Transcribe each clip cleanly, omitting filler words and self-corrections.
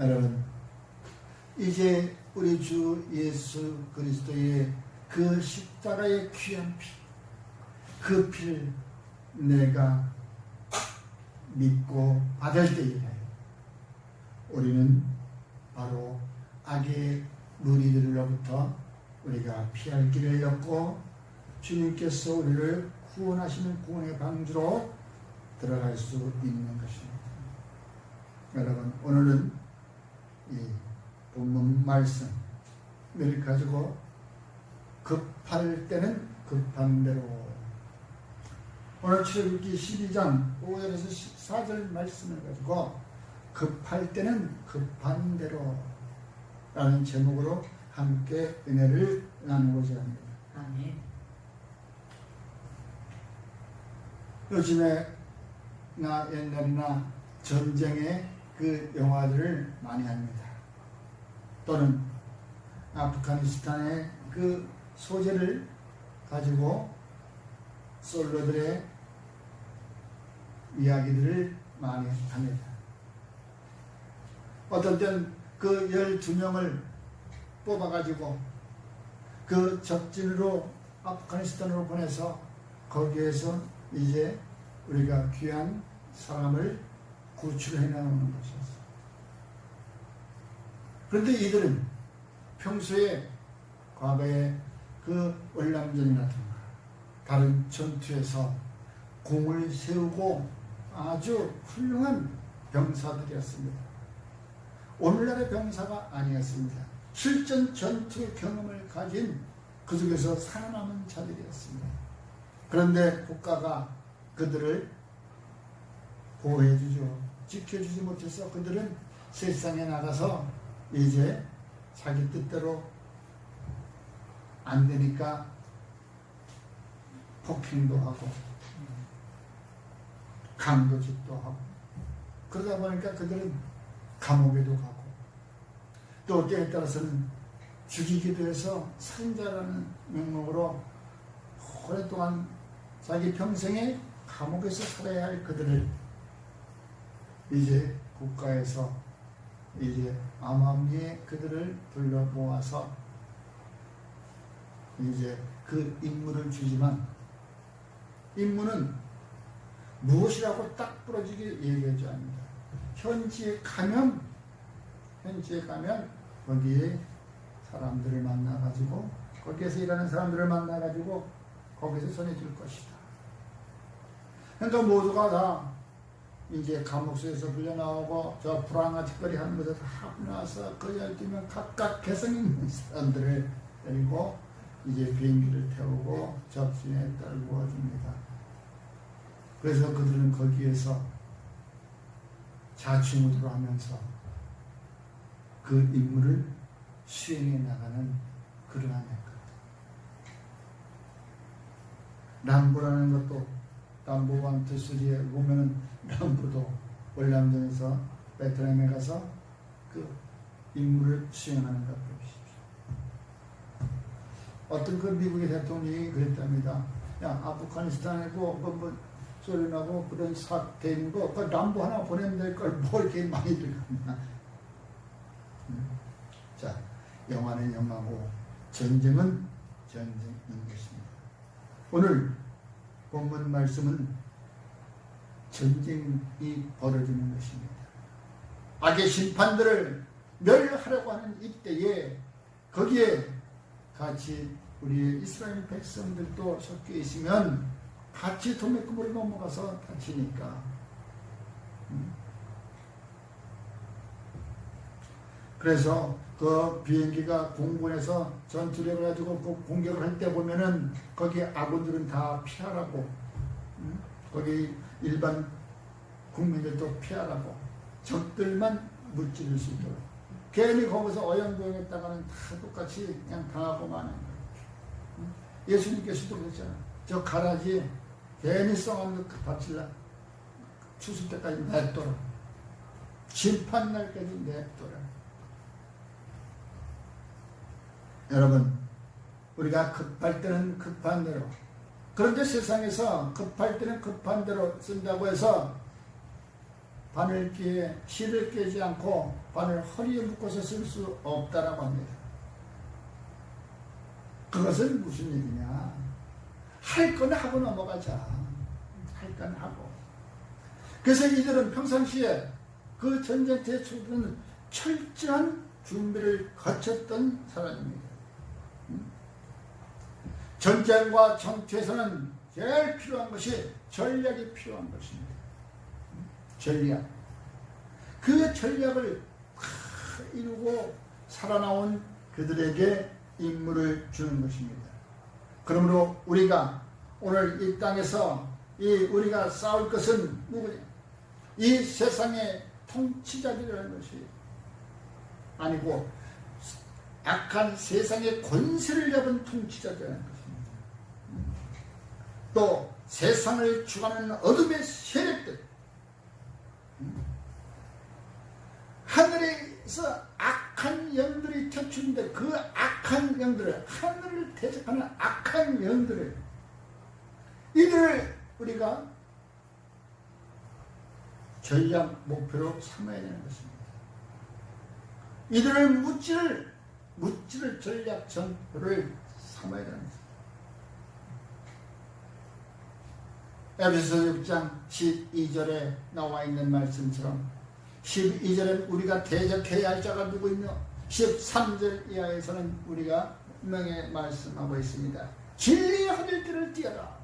여러분, 이제 우리 주 예수 그리스도의 그 십자가의 귀한 피, 그 피를 내가 믿고 받을 때에 우리는 바로 악의 무리들로부터 우리가 피할 길을 였고 주님께서 우리를 구원하시는 구원의 방주로 들어갈 수 있는 것입니다. 여러분, 오늘은 이 본문 말씀을 가지고 급할 때는 급한 대로, 오늘 출애굽기 12장 5절에서 14절 말씀을 가지고 급할 때는 급한 대로 라는 제목으로 함께 은혜를 나누고자 합니다. 아멘. 요즘에 나 옛날이나 전쟁의 그 영화들을 많이 합니다. 또는 아프가니스탄의 그 소재를 가지고 솔로들의 이야기들을 많이 합니다. 어떤 때는 그 12명을 뽑아가지고 그 적진으로 아프가니스탄으로 보내서 거기에서 이제 우리가 귀한 사람을 구출해 나오는 것이었어요. 그런데 이들은 평소에 과거에 그 월남전이라든가 다른 전투에서 공을 세우고 아주 훌륭한 병사들이었습니다. 오늘날의 병사가 아니었습니다. 실전 전투 경험을 가진 그 속에서 살아남은 자들이었습니다. 그런데 국가가 그들을 보호해주죠. 지켜주지 못해서 그들은 세상에 나가서 이제 자기 뜻대로 안 되니까 폭행도 하고 강도짓도 하고, 그러다 보니까 그들은 감옥에도 가고, 또 때에 따라서는 죽이기도 해서 살인자라는 명목으로 오랫동안 자기 평생에 감옥에서 살아야 할 그들을 이제 국가에서 이제 암암리에 그들을 불러 모아서 이제 그 임무를 주지만, 임무는 무엇이라고 딱 부러지게 얘기하지 않습니다. 현지에 가면 거기에 사람들을 만나가지고, 거기에서 일하는 사람들을 만나가지고 거기서 전해줄 것이다. 그러니까 모두가 다 이제 감옥소에서 불려나오고 저 불황아 짓거리 하는 것을 다 하고 나서 그 12명 각각 개성 있는 사람들을 데리고 이제 비행기를 태우고 접신에 떨구어 줍니다. 그래서 그들은 거기에서 자충우돌 하면서 그 임무를 수행해 나가는 그러한 것. 람보라는 것도, 람보 1, 2, 3에 보면은 람보도 월남전에서 베트남에 가서 그 임무를 수행하는 것 보십시오. 어떤 그 미국의 대통령이 그랬답니다. 야, 아프가니스탄이고 뭐 소련하고 그런 사태 있는 거, 그 람보 하나 보내면 될 걸 뭘 이렇게 많이 들어갔나. 자, 영화는 영화고 전쟁은 전쟁인 것입니다. 오늘 본문 말씀은 전쟁이 벌어지는 것입니다. 악의 심판들을 멸하려고 하는 이때에 거기에 같이 우리 이스라엘 백성들도 섞여 있으면 같이 도매금으로 넘어가서 다치니까. 그래서 그 비행기가 공군에서 전투를 해가지고 그 공격을 할 때 보면은 거기 아군들은 다 피하라고, 거기 일반 국민들도 피하라고, 적들만 무찌를 수 있도록. 괜히 거기서 어영부영했다가는 다 똑같이 그냥 당하고 마는 거예요. 예수님께서도 그랬잖아요. 저 가라지에 괜히 썩은 것 바칠라 추수 때까지 냅둬라. 심판날까지 냅둬라. 여러분, 우리가 급할 때는 급한 대로, 그런데 세상에서 급할 때는 급한 대로 쓴다고 해서 바늘귀에 실을 꿰지 않고 바늘 허리에 묶어서 쓸 수 없다라고 합니다. 그것은 무슨 얘기냐? 할 건 하고 넘어가자. 할 건 하고. 그래서 이들은 평상시에 그 전쟁터에 출근은 철저한 준비를 거쳤던 사람입니다. 전쟁과 전투에서는 제일 필요한 것이 전략이 필요한 것입니다. 전략. 그 전략을 이루고 살아나온 그들에게 임무를 주는 것입니다. 그러므로 우리가 오늘 이 땅에서 우리가 싸울 것은 누구냐? 이 세상의 통치자들이라는 것이 아니고 악한 세상의 권세를 잡은 통치자들이라는 것입니다. 또 세상을 주관하는 어둠의 세력들, 하늘에서 악한 영들이 태출인데 그 악한 영들을, 하늘을 대적하는 악한 영들을, 이들을 우리가 전략 목표로 삼아야 되는 것입니다. 이들을 무찌를 전략 전표를 삼아야 되는 것입니다. 에베소 6장 12절에 나와 있는 말씀처럼 12절에 우리가 대적해야 할 자가 누구이며 13절 이하에서는 우리가 분명히 말씀하고 있습니다. 진리의 하늘길을 뛰어라.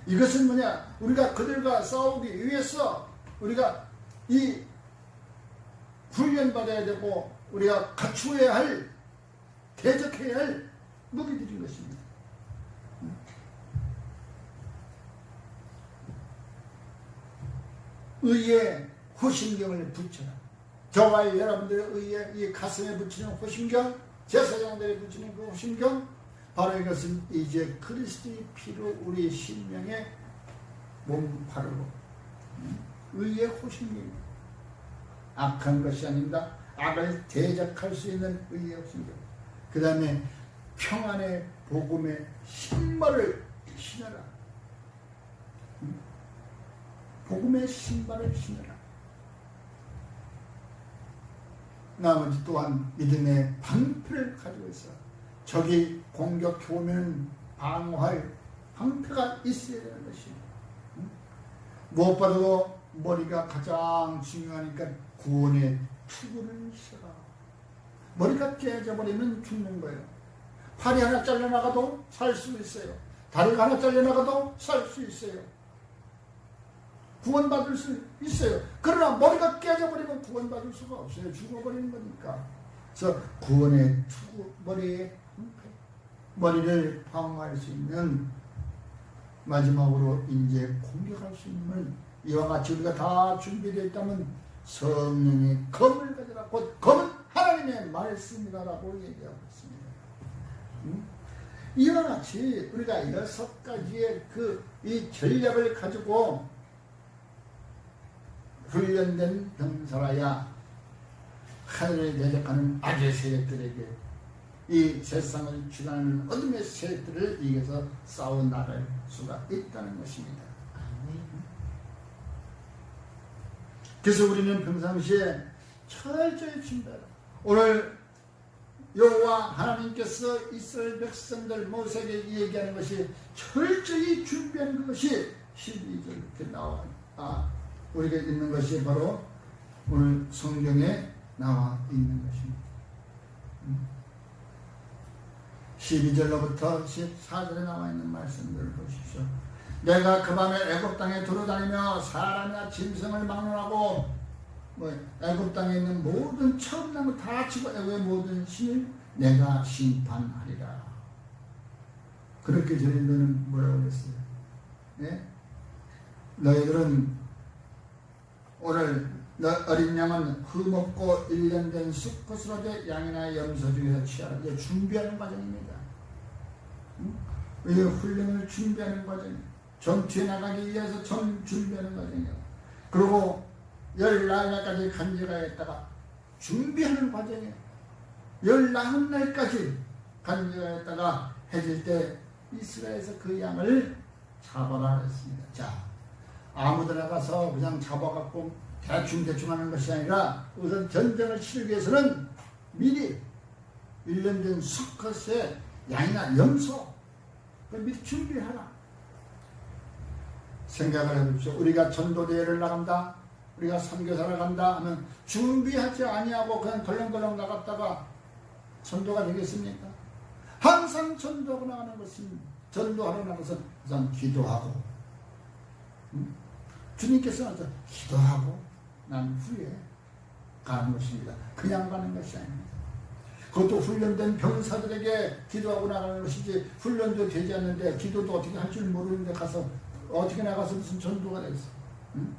이것은 뭐냐? 우리가 그들과 싸우기 위해서 우리가 이 훈련받아야 되고 우리가 갖추어야 할, 대적해야 할 무기들인 것입니다. 의의 호심경을 붙여라. 저와 여러분들의 의에 이 가슴에 붙이는 호심경, 제사장들이 붙이는 그 호심경, 바로 이것은 이제 그리스도의 피로 우리 심령에 몸 바르고 의의 호심경입니다. 악한 것이 아닙니다. 악을 대적할 수 있는 의의 호심경. 그 다음에 평안의 복음의 신발을 신어라. 복음의 신발을 신어라. 나머지 또한 믿음의 방패를 가지고 있어. 적이 공격해 오면 방어할 방패가 있어야 되는 것입니다. 무엇보다도 머리가 가장 중요하니까 구원의 투구를 써라. 머리가 깨져버리면 죽는 거예요. 팔이 하나 잘려나가도 살 수 있어요. 다리가 하나 잘려나가도 살 수 있어요. 구원받을 수 있어요. 그러나 머리가 깨져버리면 구원받을 수가 없어요. 죽어버리는 거니까. 그래서 구원의 투구, 머리의 방패, 머리를 방어할 수 있는, 마지막으로 이제 공격할 수 있는, 이와 같이 우리가 다 준비되어 있다면 성령의 검을 가져라. 곧 검은 하나님의 말씀이라고 얘기하고 있습니다. 이와 같이 우리가 6가지의 이 전략을 가지고 훈련된 병사라야 하늘을 대적하는 악의 세력들에게, 이 세상을 주관하는 어둠의 세력들을 이겨서 싸워 나갈 수가 있다는 것입니다. 그래서 우리는 평상시에 철저히 준비하라. 오늘 여호와 하나님께서 이스라엘 백성들 모세에게 얘기하는 것이 철저히 준비하는 것이 12절 이렇게 나와 우리가 있는 것이 바로 오늘 성경에 나와 있는 것입니다. 12절로부터 14절에 나와 있는 말씀들을 보십시오. 내가 그 밤에 애굽 땅에 돌아다니며 사람이나 짐승을 막론하고 애굽 땅에 있는 모든 처음 난 것 다 치고 애굽의 모든 신을 내가 심판하리라. 그렇게 전에 너는 뭐라고 그랬어요? 네? 너희들은 오늘 너 어린 양은 흠없고 1년 된 수컷으로 돼 양이나 염소 중에서 취하라. 이제 준비하는 과정입니다. 이 훈련을 준비하는 과정이에요. 전투에 나가기 위해서 준비하는 과정이에요. 그리고 14날까지 간직하였다가 준비하는 과정이에요. 14날까지 간직하였다가 해질 때 이스라엘에서 그 양을 잡아라 했습니다. 자, 아무데나 가서 그냥 잡아갖고 대충 하는 것이 아니라 우선 전쟁을 치르기 위해서는 미리 1년 된 수컷의 양이나 염소 미리 준비하라. 생각을 해보십시오. 우리가 전도대회를 나간다, 우리가 선교사를 간다 하면 준비하지 아니하고 그냥 덜렁덜렁 나갔다가 전도가 되겠습니까? 항상 전도하고 나가는 것은, 전도하러 나가서 우선 기도하고, 주님께서는 기도하고 난 후에 가는 것입니다. 그냥 가는 것이 아닙니다. 그것도 훈련된 병사들에게 기도하고 나가는 것이지, 훈련도 되지 않는데 기도도 어떻게 할 줄 모르는데 가서 어떻게 나가서 무슨 전도가 되겠어? 응?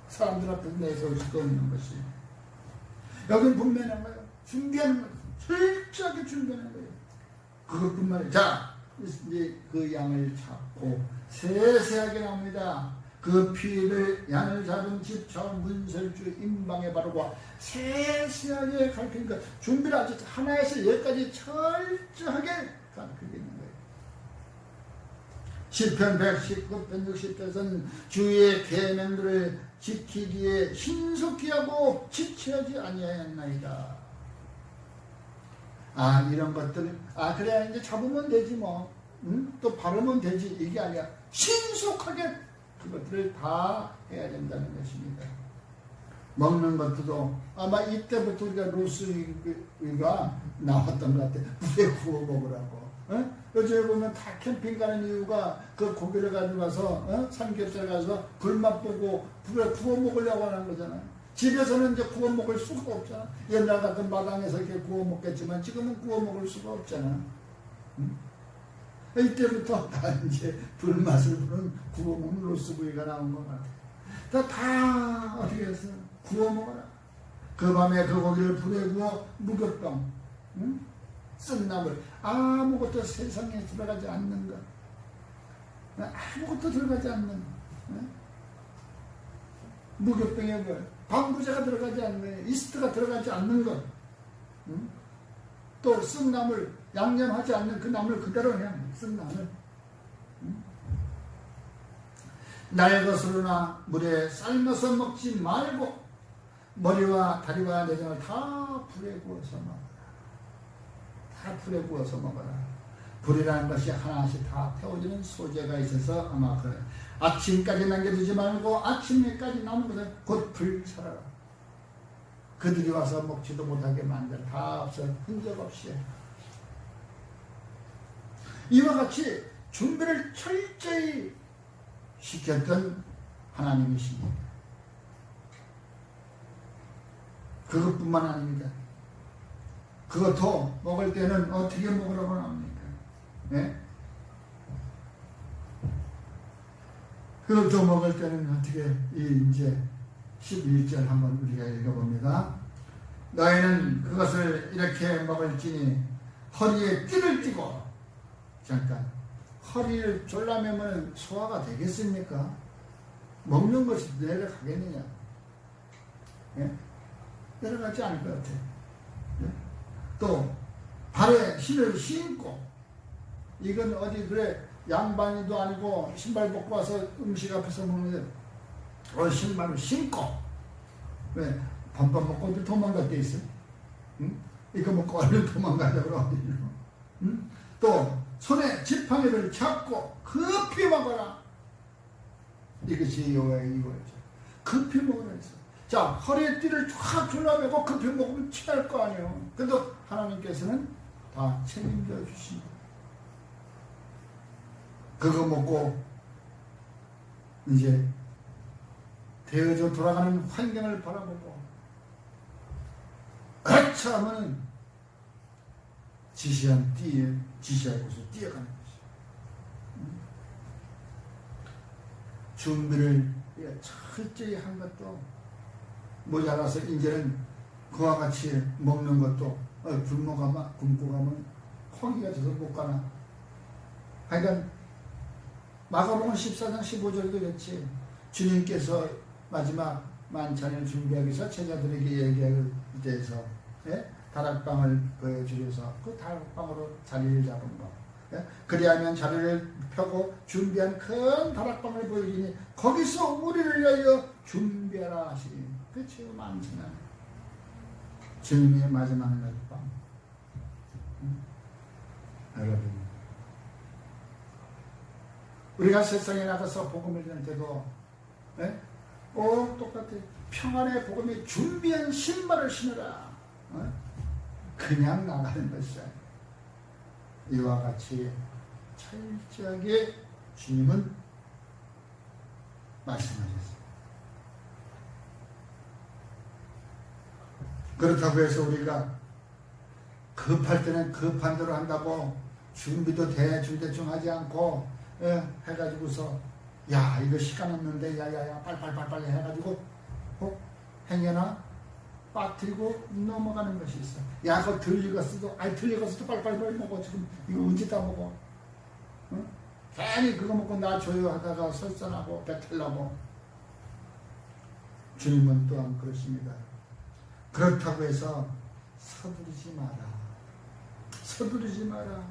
사람들 앞에서 내세울 수도 없는 것이. 여기는 분명한 거예요. 준비하는 거예요. 철저하게 준비하는 거예요. 그것뿐만 아니라, 자, 이제 그 양을 잡고 세세하게 나옵니다. 그 피를 양을 잡은 집차원 문설주 임방에 바르고 세세하게 가르치니까 준비를 아주 하나에서 열까지 철저하게 가르치고 있는 거예요. 시편 119편 60편에서는 주의 계명들을 지키기에 신속히 하고 지체하지 아니하였나이다. 아, 이런 것들, 아, 그래야 이제 잡으면 되지 뭐, 또 바르면 되지, 이게 아니야. 신속하게 그것들을 다 해야 된다는 것입니다. 먹는 것도 아마 이때부터 우리가 로스가 나왔던 것 같아요. 물에 구워 먹으라고. 요즘에 보면 다 캠핑 가는 이유가 그 고기를 가져가서 삼겹살 가서 불맛 보고 불에 구워 먹으려고 하는 거잖아요. 집에서는 이제 구워 먹을 수가 없잖아. 옛날 같은 마당에서 이렇게 구워 먹겠지만 지금은 구워 먹을 수가 없잖아. 이때부터 다 이제 불맛을 부른 구워 먹는 로스구이가 나온 것 같아. 다 어떻게 해서 구워 먹어라. 그 밤에 그 고기를 불에 구워 무교병, 쓴 나물, 아무것도 세상에 들어가지 않는 것, 아무것도 들어가지 않는 무교병에 뭘, 방부제가 들어가지 않는, 이스트가 들어가지 않는 것, 또 쓴 나물, 양념하지 않는 그 나물 그대로 그냥 쓴 나물. 날것으로나 물에 삶아서 먹지 말고 머리와 다리와 내장을 다 불에 구워서 먹어라. 다 불에 구워서 먹어라. 불이라는 것이 하나씩 다 태워지는 소재가 있어서 아마 그래. 아침까지 남겨두지 말고 아침에까지 남은 것을 곧 불살아라. 그들이 와서 먹지도 못하게 만들어. 다 없어. 흔적 없이. 이와 같이 준비를 철저히 시켰던 하나님이십니다. 그것뿐만 아닙니다. 그것도 먹을 때는 어떻게 먹으라고 합니까? 네? 그것도 먹을 때는 어떻게, 이제 11절 한번 우리가 읽어봅니다. 너희는 그것을 이렇게 먹을지니 허리에 띠를 띠고, 잠깐, 허리를 졸라매면 소화가 되겠습니까? 먹는 것이 내려가겠느냐? 예? 내려가지 않을 것 같아. 예? 또 발에 신을 신고, 이건 어디 그래 양반이도 아니고 신발 벗고 와서 음식 앞에서 먹는데 신발을 신고, 왜 밥밥 먹고 어디 도망갈 때 있어? 응? 이거 먹고 얼른 도망가려고 어디로? 응? 또 손에 지팡이를 잡고 급히 먹어라. 이것이 여호와의 유월절. 급히 먹으라 했어. 자, 허리에 띠를 쫙 졸라매고 급히 먹으면 취할 거 아니에요. 그래도 하나님께서는 다 책임져 주십니다. 그거 먹고 이제 되어져 돌아가는 환경을 바라보고 아차하면 지시한 곳으로 뛰어가는 것이죠. 준비를 철저히 한 것도 모자라서 이제는 그와 같이 먹는 것도 굶고 가면 허기가 져서 못 가나. 하여간 마가복음 14장 15절도 그렇지. 주님께서 마지막 만찬을 준비하기 위해서 제자들에게 얘기하기 위해서 다락방을 보여주려서 그 다락방으로 자리를 잡은 거. 예? 그리하면 자리를 펴고 준비한 큰 다락방을 보이리니 거기서 우리를 위하여 준비하라 하시니 그치 많지는 주님의 마지막 날밤 여러분 우리가 세상에 나가서 복음을 전할 때도 예? 꼭 똑같아요. 평안의 복음이 준비한 신발을 신으라. 그냥 나가는 것이 아니에요. 이와 같이 철저하게 주님은 말씀하셨어요. 그렇다고 해서 우리가 급할 때는 급한 대로 한다고 준비도 대충 하지 않고 해가지고서 야 이거 시간 없는데 야야야 빨리 해가지고 행여나 빠뜨리고 넘어가는 것이 있어. 야 그거 들리겠어도 빨리 먹어. 지금 이거 언제 다 먹어. 응? 괜히 그거 먹고 나 조용하다가 설산하고 배틀나고. 주님은 또한 그러십니다. 그렇다고 해서 서두르지 마라.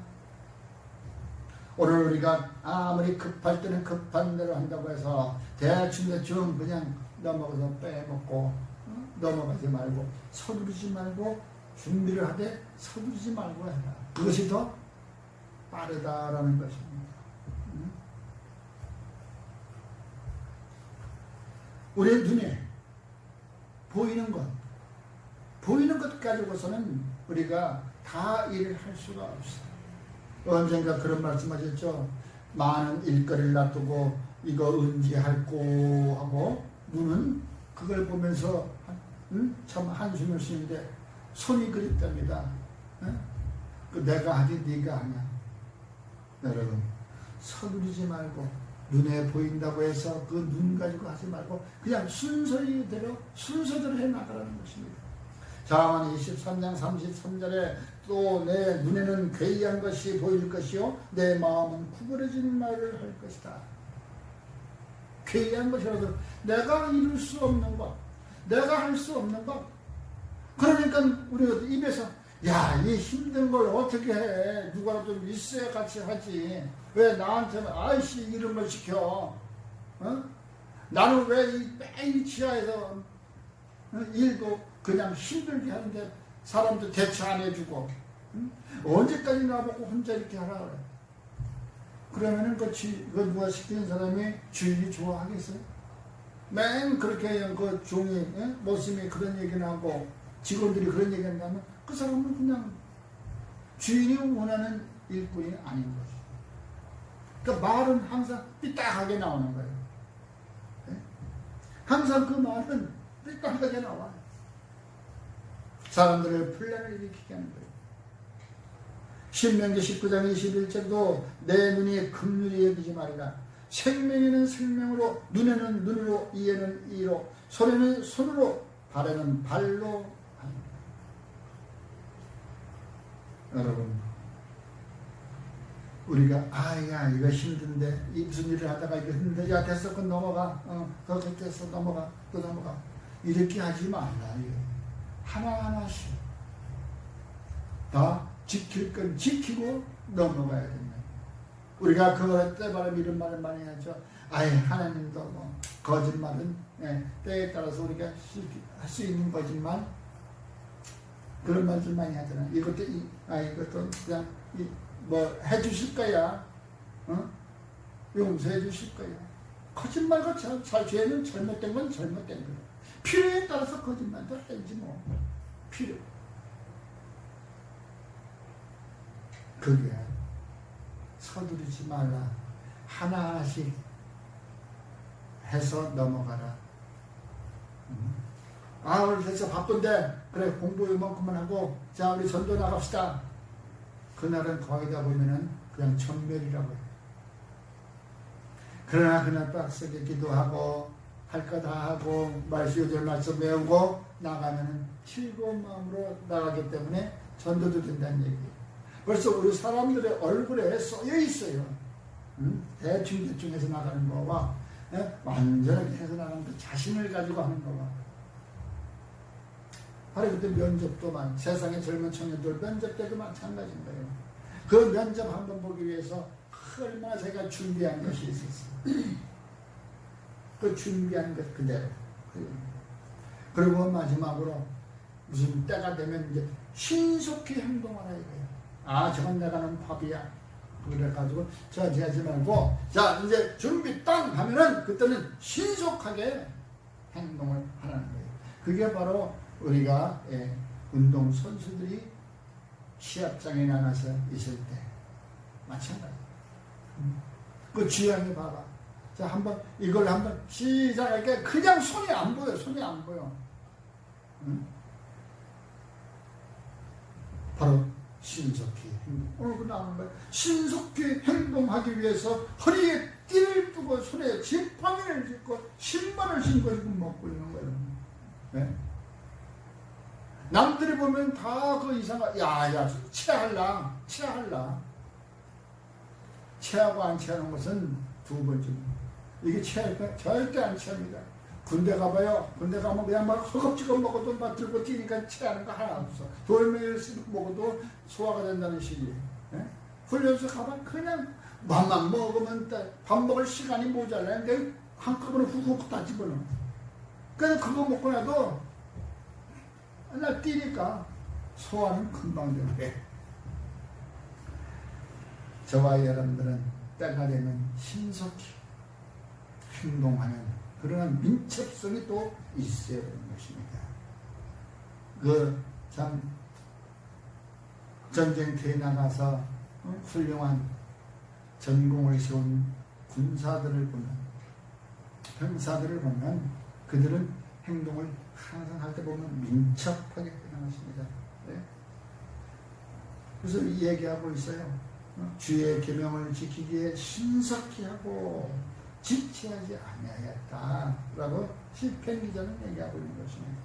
오늘 우리가 아무리 급할 때는 급한 대로 한다고 해서 대충 그냥 넘어가서 빼먹고 넘어가지 말고 서두르지 말고 준비를 하되 서두르지 말고 해라. 그것이 더 빠르다라는 것입니다. 우리의 눈에 보이는 것 가지고서는 우리가 다 일을 할 수가 없어요. 언젠가 그런 말씀하셨죠. 많은 일거리를 놔두고 이거 언제 할꼬 하고 눈은 그걸 보면서 참 한숨을 쉬는데 손이 그립답니다. 그 내가 하지 네가 하냐. 여러분 서두르지 말고 눈에 보인다고 해서 그 눈 가지고 하지 말고 그냥 순서대로 해나가라는 것입니다. 잠언 23장 33절에 또 내 눈에는 괴이한 것이 보일 것이요 내 마음은 구부러진 말을 할 것이다. 괴이한 것이라도 내가 이룰 수 없는 것, 내가 할 수 없는 것. 그러니까 우리가 입에서 야, 이 힘든 걸 어떻게 해? 누가라도 좀 있어야 같이 하지. 왜 나한테는 아이씨 이런 걸 시켜? 나는 왜 이 지하에서 일도 그냥 힘들게 하는데 사람도 대처 안 해주고 언제까지 나보고 혼자 이렇게 하라 그래. 그러면은 그 누가 시키는 사람이 주인이 좋아하겠어요? 맨 그렇게 그 종이 모습이 그런 얘기를 하고 직원들이 그런 얘기를 한다면 그 사람은 그냥 주인이 원하는 일꾼이 아닌 거죠. 그러니까 말은 항상 삐딱하게 나오는 거예요. 항상 그 말은 삐딱하게 나와요. 사람들을 분란을 일으키게 하는 거예요. 신명기 19장 21절도 내 눈이 긍휼히 여기지 말이라. 생명에는 생명으로, 눈에는 눈으로, 이에는 이로, 손에는 손으로, 발에는 발로 하는 거예요. 여러분, 우리가 야 이거 힘든데 이 무슨 일을 하다가 이거 힘든데 야 됐어 그건 넘어가 그거 됐어 넘어가 또 넘어가 이렇게 하지 말라. 하나하나씩 다 지킬 건 지키고 넘어가야 된다. 우리가 그걸 때바람 이런 말을 많이 하죠. 하나님도 뭐 거짓말은 때에 따라서 우리가 할 수 있는 거짓말 그런 말들 많이 하잖아요. 이것도 그냥 뭐 해주실 거야. 용서해 주실 거야. 거짓말과 죄는 잘못된 건 잘못된 거야. 필요에 따라서 거짓말도 하지 뭐. 필요. 그게 서두르지 말라. 하나하나씩 해서 넘어가라. 오늘 됐어 바쁜데 그래 공부 이만큼만 하고 자 우리 전도 나갑시다. 그날은 거기다 보면은 그냥 전멸이라고 해요. 그러나 그날 빡세게 기도하고 할 거 다 하고 말씀 말씀 외우고 나가면은 즐거운 마음으로 나가기 때문에 전도도 된다는 얘기예요. 벌써 우리 사람들의 얼굴에 쏘여 있어요. 대충 해서 나가는 거와 완전하게 해서 나가는 그 자신을 가지고 하는 거와 바로 그때 면접도 세상의 젊은 청년들 면접 때도 마찬가지인 거예요. 그 면접 한번 보기 위해서 얼마나 제가 준비한 것이 있었어요. 그 준비한 것 그대로. 그리고 마지막으로 무슨 때가 되면 이제 신속히 행동하라 이거예요. 아, 저건 내가 는 밥이야. 그래가지고 저지하지 말고, 자 이제 준비 땅 하면은 그때는 신속하게 행동을 하라는 거예요. 그게 바로 우리가 운동 선수들이 시합장에 나가서 있을 때 마찬가지. 그 주양이 봐봐. 자, 한번 이걸 한번 시작할게. 그냥 손이 안 보여. 손이 안 보여. 바로 신속히 행동. 오늘 그 나오는 거예요. 신속히 행동하기 위해서 허리에 띠를 두고 손에 지팡이를 짚고 신발을 신고 지금 먹고 있는 거예요. 네? 남들이 보면 다 그 이상한, 야, 체할라. 체하고 안 체하는 것은 두 번째입니다. 이게 체할까? 절대 안 체합니다. 군대 가봐요. 군대 가면 그냥 막 허겁지겁 먹어도 막 들고 뛰니까 체하는 거 하나 없어. 돌멩이를 먹어도 소화가 된다는 식이에요. 예? 훈련소 가면 그냥 밥만 먹으면 밥 먹을 시간이 모자라는데 한꺼번에 훅훅 다 집어넣어. 그래서 그거 먹고 나도 나 뛰니까 소화는 금방 되는데, 저와 여러분들은 때가 되면 신속히 행동하는 그런 민첩성이 또 있어야 되는 것입니다. 참 전쟁터에 나가서 훌륭한 전공을 세운 군사들을 보면, 병사들을 보면 그들은 행동을 항상 할 때 보면 민첩하게 하는 것입니다. 네? 그래서 얘기하고 있어요. 주의 계명을 지키기에 신속히 하고 지체하지 아니하였다라고 시편 기자는 얘기하고 있는 것입니다.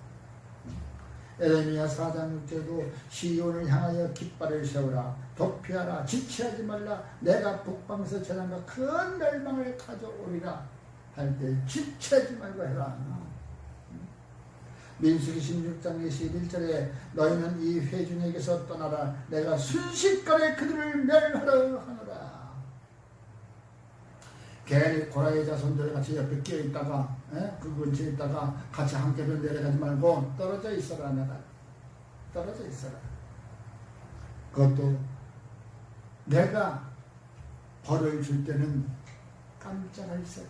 에레미야 4장 6절도 시온을 향하여 깃발을 세우라, 도피하라, 지체하지 말라, 내가 북방에서 재난과 큰 멸망을 가져오리라 할 때 지체하지 말고 해라. 민수기 16장 21절에 너희는 이 회중에게서 떠나라, 내가 순식간에 그들을 멸하러 하노라. 괜히 고라의 자손들 같이 옆에 끼어있다가 그 근처에 있다가 같이 함께 내려가지 말고 떨어져 있어라. 내가 떨어져 있어라. 그것도 내가 벌을 줄 때는 깜짝할 새다.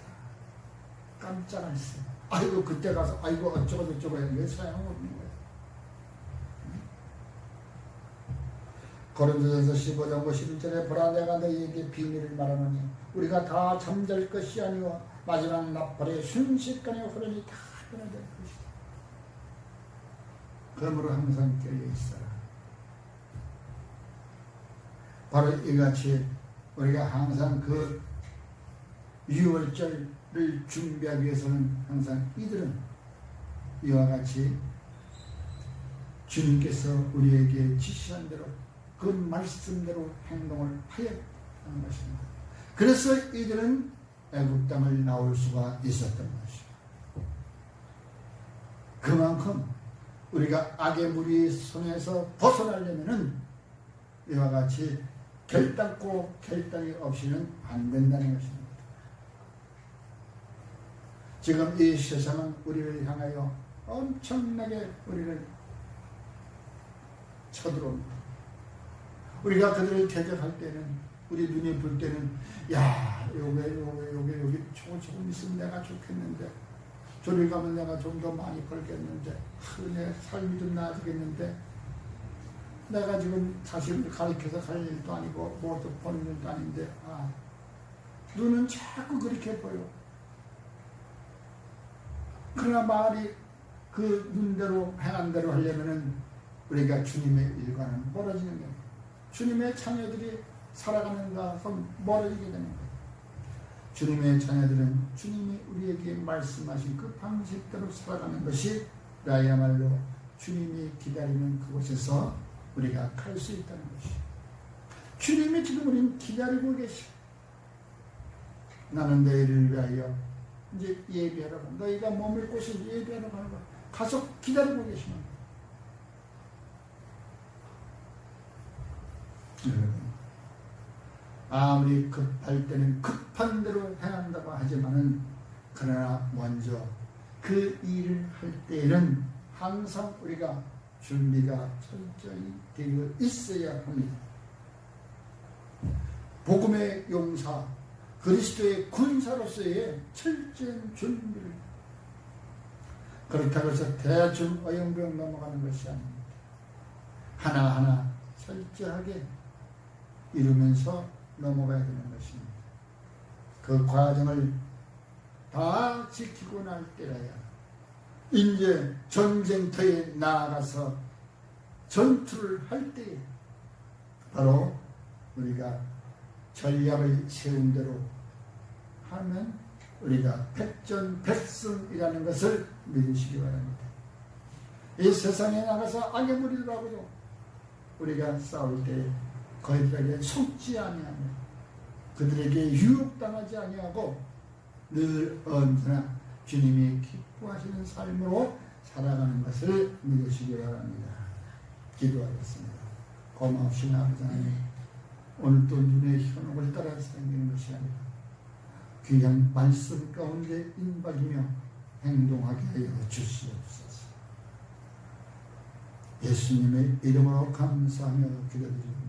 깜짝할 새. 아이고 그때 가서 아이고 어쩌고 저쩌고 왜 소용없는 거야. 고린도전서 15장 51절에 보라, 내가 너희에게 비밀을 말하노니 우리가 다 잠잘 것이 아니오 마지막 나팔에 순식간에 흐르니 다 변화될 것이다. 그러므로 항상 깨어있어라. 바로 이같이 우리가 항상 그 유월절을 준비하기 위해서는 항상 이들은 이와 같이 주님께서 우리에게 지시한 대로 그 말씀대로 행동을 하여 하는 것입니다. 그래서 이들은 애굽 땅을 나올 수가 있었던 것입니다. 그만큼 우리가 악의 무리 손에서 벗어나려면은 이와 같이 결단코 결단이 없이는 안 된다는 것입니다. 지금 이 세상은 우리를 향하여 엄청나게 우리를 쳐들어옵니다. 우리가 그들을 대적할 때는, 우리 눈이 불 때는, 야, 여기 조금 있으면 내가 좋겠는데, 저리 가면 내가 좀 더 많이 벌겠는데, 내 삶이 좀 나아지겠는데, 내가 지금 자식을 가르쳐서 갈 일도 아니고, 뭐도 버는 일도 아닌데, 눈은 자꾸 그렇게 보여. 그러나 말이 그 눈대로 행한 대로 하려면은 우리가 주님의 일과는 멀어지는 거예요. 주님의 자녀들이 살아가는 것과 멀어지게 되는 거예요. 주님의 자녀들은 주님이 우리에게 말씀하신 그 방식대로 살아가는 것이 나야말로 주님이 기다리는 그곳에서 우리가 갈 수 있다는 것이에요. 주님이 지금 우리는 기다리고 계셔. 나는 너희를 위하여 이제 예비하러 가. 너희가 머물 곳에 예비하러 가는 거야. 가서 기다리고 계시는 거야. 아무리 급할 때는 급한 대로 행한다고 하지만은 그러나 먼저 그 일을 할 때에는 항상 우리가 준비가 철저히 되어 있어야 합니다. 복음의 용사, 그리스도의 군사로서의 철저한 준비를, 그렇다고 해서 대충 어영부영 넘어가는 것이 아닙니다. 하나하나 철저하게 이루면서 넘어가야 되는 것입니다. 그 과정을 다 지키고 날 때라야 이제 전쟁터에 나아가서 전투를 할 때 바로 우리가 전략을 세운 대로 하면 우리가 백전백승이라는 것을 믿으시기 바랍니다. 이 세상에 나가서 악의 무리들하고도 우리가 싸울 때 그들에게 속지 아니하며 그들에게 유혹당하지 아니하고 늘 언제나 주님이 기뻐하시는 삶으로 살아가는 것을 믿으시기 바랍니다. 기도하겠습니다. 고마우신 아버지 하나님, 오늘 또 눈의 현혹을 따라 생기는 것이 아니라 귀한 말씀 가운데 임박이며 행동하게 하여 주시옵소서. 예수님의 이름으로 감사하며 기도드립니다.